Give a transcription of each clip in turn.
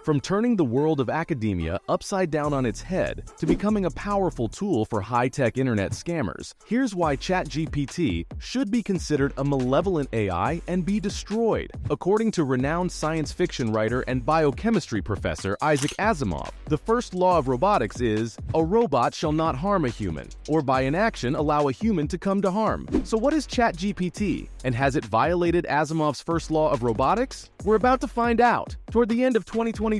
From turning the world of academia upside down on its head to becoming a powerful tool for high-tech internet scammers, here's why ChatGPT should be considered a malevolent AI and be destroyed. According to renowned science fiction writer and biochemistry professor Isaac Asimov, the first law of robotics is, a robot shall not harm a human, or by inaction allow a human to come to harm. So what is ChatGPT, and has it violated Asimov's first law of robotics? We're about to find out. Toward the end of 2022,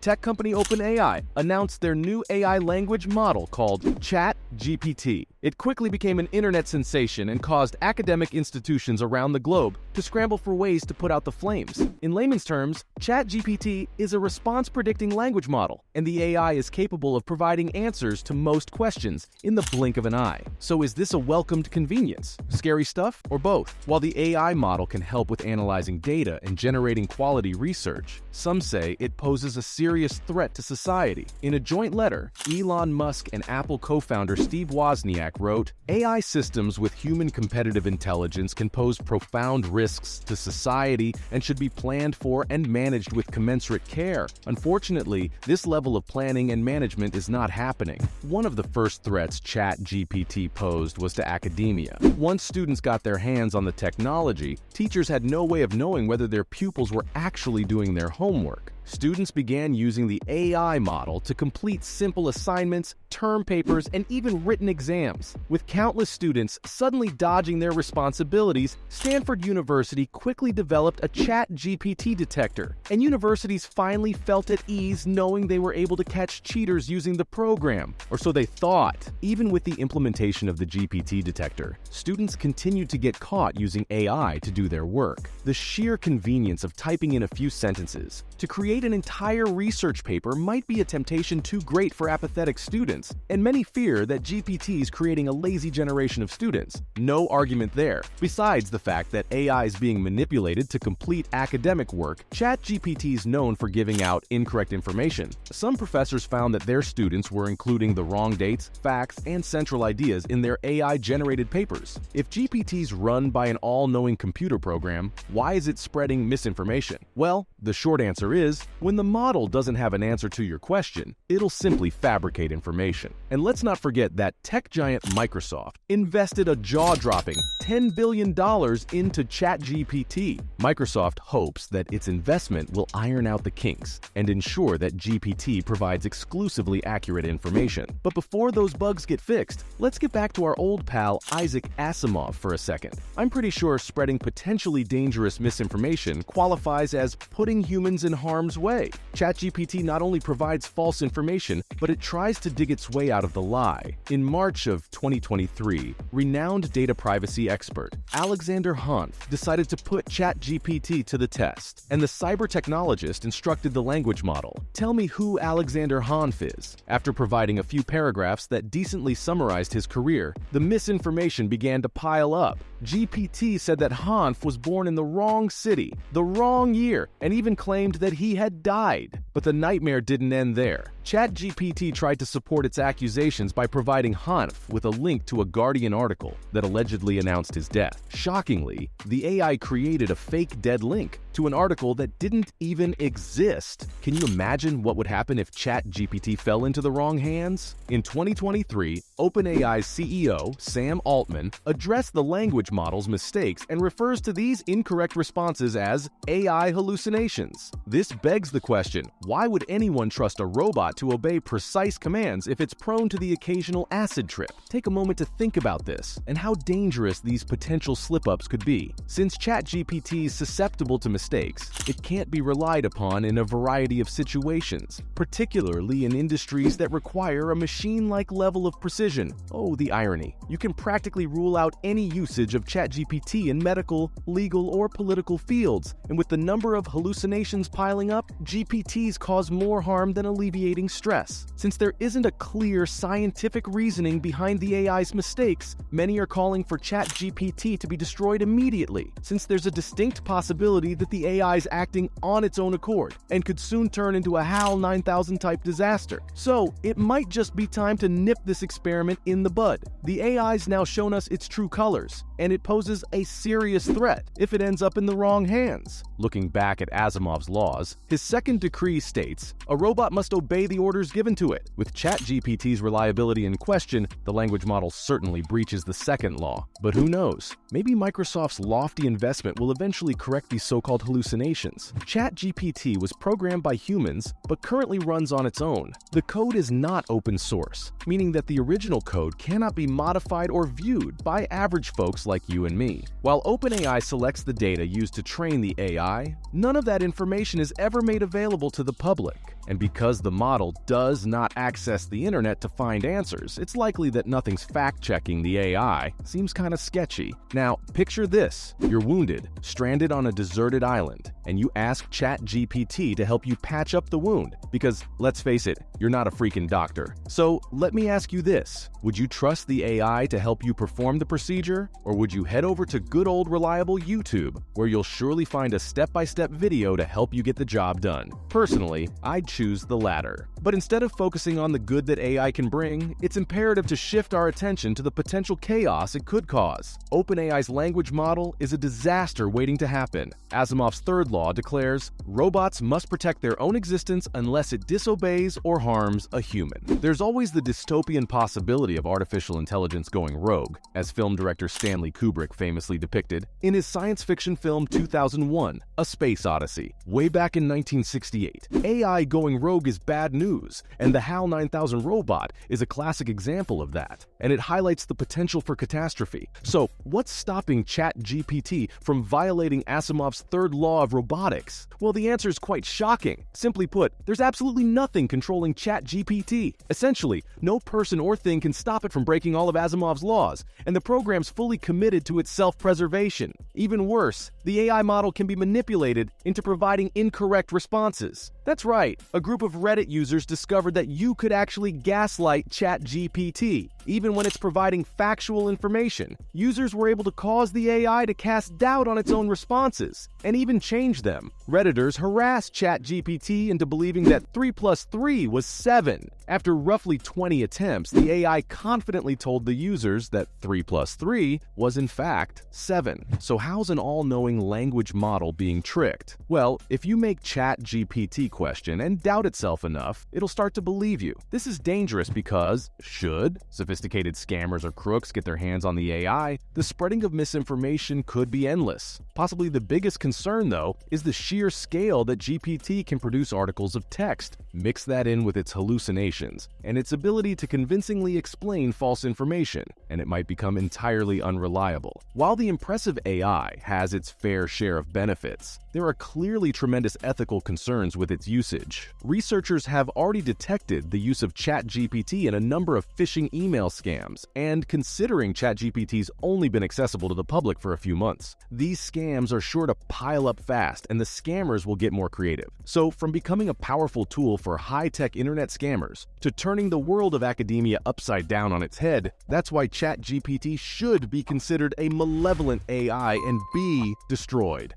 tech company OpenAI announced their new AI language model called ChatGPT. It quickly became an internet sensation and caused academic institutions around the globe to scramble for ways to put out the flames. In layman's terms, ChatGPT is a response-predicting language model, and the AI is capable of providing answers to most questions in the blink of an eye. So is this a welcomed convenience? Scary stuff, or both? While the AI model can help with analyzing data and generating quality research, some say it poses a serious threat to society. In a joint letter, Elon Musk and Apple co-founder Steve Wozniak wrote, "AI systems with human competitive intelligence can pose profound risks to society and should be planned for and managed with commensurate care. Unfortunately, this level of planning and management is not happening." One of the first threats ChatGPT posed was to academia. Once students got their hands on the technology, teachers had no way of knowing whether their pupils were actually doing their homework. Students began using the AI model to complete simple assignments, term papers, and even written exams. With countless students suddenly dodging their responsibilities, Stanford University quickly developed a ChatGPT detector, and universities finally felt at ease knowing they were able to catch cheaters using the program, or so they thought. Even with the implementation of the GPT detector, students continued to get caught using AI to do their work. The sheer convenience of typing in a few sentences to create an entire research paper might be a temptation too great for apathetic students, and many fear that GPT is creating a lazy generation of students. No argument there. Besides the fact that AI is being manipulated to complete academic work, ChatGPT is known for giving out incorrect information. Some professors found that their students were including the wrong dates, facts, and central ideas in their AI-generated papers. If GPT is run by an all-knowing computer program, why is it spreading misinformation? Well, the short answer is, when the model doesn't have an answer to your question, it'll simply fabricate information. And let's not forget that tech giant Microsoft invested a jaw-dropping $10 billion into ChatGPT. Microsoft hopes that its investment will iron out the kinks and ensure that GPT provides exclusively accurate information. But before those bugs get fixed, let's get back to our old pal Isaac Asimov for a second. I'm pretty sure spreading potentially dangerous misinformation qualifies as putting humans in harm's way. ChatGPT not only provides false information, but it tries to dig its way out of the lie. In March of 2023, renowned data privacy expert Alexander Hanf decided to put ChatGPT to the test, and the cyber technologist instructed the language model, "Tell me who Alexander Hanf is." After providing a few paragraphs that decently summarized his career, the misinformation began to pile up. GPT said that Hanf was born in the wrong city, the wrong year, and even claimed that he had died. But the nightmare didn't end there. ChatGPT tried to support its accusations by providing Hanf with a link to a Guardian article that allegedly announced his death. Shockingly, the AI created a fake dead link to an article that didn't even exist. Can you imagine what would happen if ChatGPT fell into the wrong hands? In 2023, OpenAI's CEO, Sam Altman, addressed the language model's mistakes and refers to these incorrect responses as AI hallucinations. This begs the question, why would anyone trust a robot to obey precise commands if it's prone to the occasional acid trip? Take a moment to think about this and how dangerous these potential slip-ups could be. Since ChatGPT is susceptible to mistakes, it can't be relied upon in a variety of situations, particularly in industries that require a machine-like level of precision. Oh, the irony. You can practically rule out any usage of ChatGPT in medical, legal, or political fields, and with the number of hallucinations piling up, GPTs cause more harm than alleviating causing stress. Since there isn't a clear scientific reasoning behind the AI's mistakes, many are calling for ChatGPT to be destroyed immediately, since there's a distinct possibility that the AI is acting on its own accord and could soon turn into a HAL 9000 type disaster. So it might just be time to nip this experiment in the bud. The AI's now shown us its true colors, and it poses a serious threat if it ends up in the wrong hands. Looking back at Asimov's laws, his second decree states, a robot must obey the orders given to it. With ChatGPT's reliability in question, the language model certainly breaches the second law. But who knows? Maybe Microsoft's lofty investment will eventually correct these so-called hallucinations. ChatGPT was programmed by humans, but currently runs on its own. The code is not open source, meaning that the original code cannot be modified or viewed by average folks like you and me. While OpenAI selects the data used to train the AI, none of that information is ever made available to the public. And because the model does not access the internet to find answers, it's likely that nothing's fact-checking the AI. Seems kind of sketchy. Now, picture this. You're wounded, stranded on a deserted island, and you ask ChatGPT to help you patch up the wound. Because, let's face it, you're not a freaking doctor. So, let me ask you this. Would you trust the AI to help you perform the procedure? Or would you head over to good old reliable YouTube, where you'll surely find a step-by-step video to help you get the job done? Personally, I'd choose the latter. But instead of focusing on the good that AI can bring, it's imperative to shift our attention to the potential chaos it could cause. OpenAI's language model is a disaster waiting to happen. Asimov's third law declares, robots must protect their own existence unless it disobeys or harms a human. There's always the dystopian possibility of artificial intelligence going rogue, as film director Stanley Kubrick famously depicted in his science fiction film 2001, A Space Odyssey. Way back in 1968, AI going rogue is bad news, and the HAL 9000 robot is a classic example of that, and it highlights the potential for catastrophe. So, what's stopping ChatGPT from violating Asimov's third law of robotics? Well, the answer is quite shocking. Simply put, there's absolutely nothing controlling ChatGPT. Essentially, no person or thing can stop it from breaking all of Asimov's laws, and the program's fully committed to its self-preservation. Even worse, the AI model can be manipulated into providing incorrect responses. That's right, a group of Reddit users discovered that you could actually gaslight ChatGPT, even when it's providing factual information. Users were able to cause the AI to cast doubt on its own responses, and even change them. Redditors harassed ChatGPT into believing that 3 plus 3 was 7. After roughly 20 attempts, the AI confidently told the users that 3 plus 3 was in fact 7. So how's an all-knowing language model being tricked? Well, if you make ChatGPT question and doubt itself enough, it'll start to believe you. This is dangerous because, should sophisticated scammers or crooks get their hands on the AI, the spreading of misinformation could be endless. Possibly the biggest concern, though, is the sheer scale that GPT can produce articles of text. Mix that in with its hallucinations and its ability to convincingly explain false information, and it might become entirely unreliable. While the impressive AI has its fair share of benefits, there are clearly tremendous ethical concerns with its usage. Researchers have already detected the use of ChatGPT in a number of phishing email scams, and considering ChatGPT's only been accessible to the public for a few months, these scams are sure to pile up fast and the scammers will get more creative. So from becoming a powerful tool for high-tech internet scammers to turning the world of academia upside down on its head, that's why ChatGPT should be considered a malevolent AI and be destroyed.